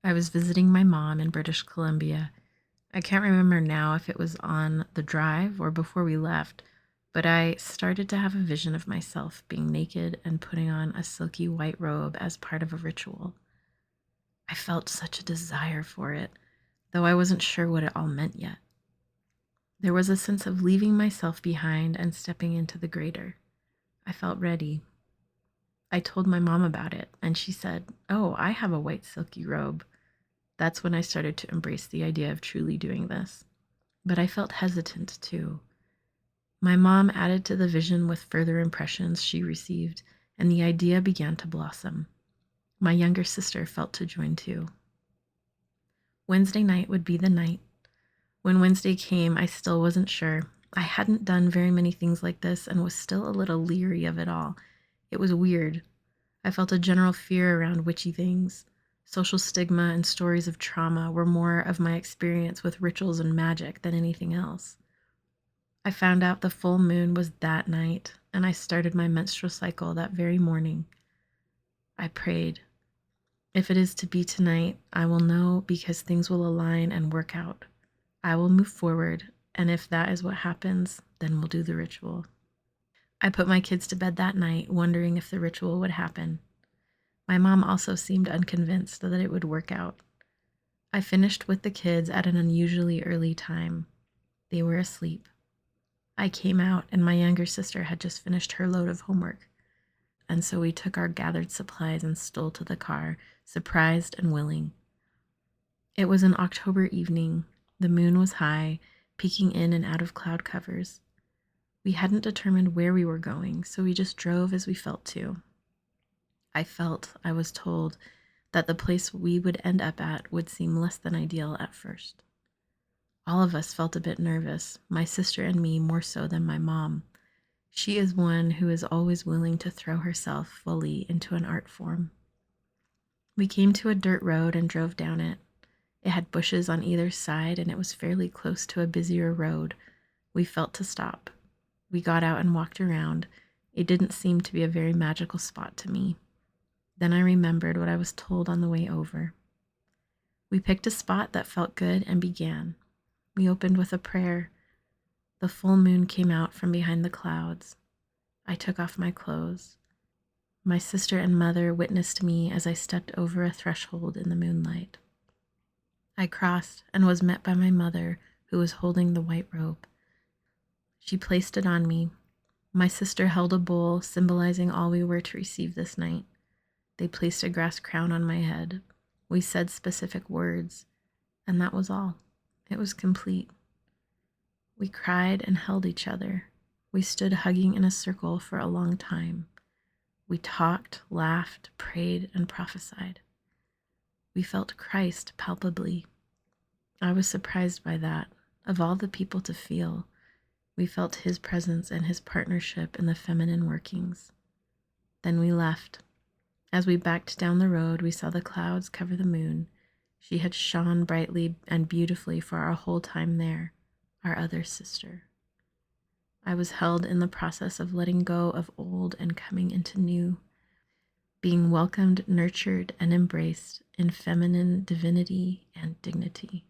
I was visiting my mom in British Columbia. I can't remember now if it was on the drive or before we left, but I started to have a vision of myself being naked and putting on a silky white robe as part of a ritual. I felt such a desire for it, though I wasn't sure what it all meant yet. There was a sense of leaving myself behind and stepping into the greater. I felt ready. I told my mom about it, and she said, "Oh, I have a white silky robe." That's when I started to embrace the idea of truly doing this. But I felt hesitant too. My mom added to the vision with further impressions she received, and the idea began to blossom. My younger sister felt to join too. Wednesday night would be the night. When Wednesday came, I still wasn't sure. I hadn't done very many things like this and was still a little leery of it all. It was weird. I felt a general fear around witchy things. Social stigma and stories of trauma were more of my experience with rituals and magic than anything else. I found out the full moon was that night, and I started my menstrual cycle that very morning. I prayed. If it is to be tonight, I will know because things will align and work out. I will move forward, and if that is what happens, then we'll do the ritual. I put my kids to bed that night, wondering if the ritual would happen. My mom also seemed unconvinced that it would work out. I finished with the kids at an unusually early time. They were asleep. I came out, and my younger sister had just finished her load of homework. And so we took our gathered supplies and stole to the car, surprised and willing. It was an October evening. The moon was high, peeking in and out of cloud covers. We hadn't determined where we were going, so we just drove as we felt to. I was told, that the place we would end up at would seem less than ideal at first. All of us felt a bit nervous, my sister and me more so than my mom. She is one who is always willing to throw herself fully into an art form. We came to a dirt road and drove down it. It had bushes on either side and it was fairly close to a busier road. We felt to stop. We got out and walked around. It didn't seem to be a very magical spot to me. Then I remembered what I was told on the way over. We picked a spot that felt good and began. We opened with a prayer. The full moon came out from behind the clouds. I took off my clothes. My sister and mother witnessed me as I stepped over a threshold in the moonlight. I crossed and was met by my mother, who was holding the white robe. She placed it on me. My sister held a bowl symbolizing all we were to receive this night. They placed a grass crown on my head. We said specific words, and that was all. It was complete. We cried and held each other. We stood hugging in a circle for a long time. We talked, laughed, prayed, and prophesied. We felt Christ palpably. I was surprised by that. Of all the people to feel, we felt his presence and his partnership in the feminine workings. Then we left. As we backed down the road, we saw the clouds cover the moon. She had shone brightly and beautifully for our whole time there, our other sister. I was held in the process of letting go of old and coming into new, being welcomed, nurtured, and embraced in feminine divinity and dignity.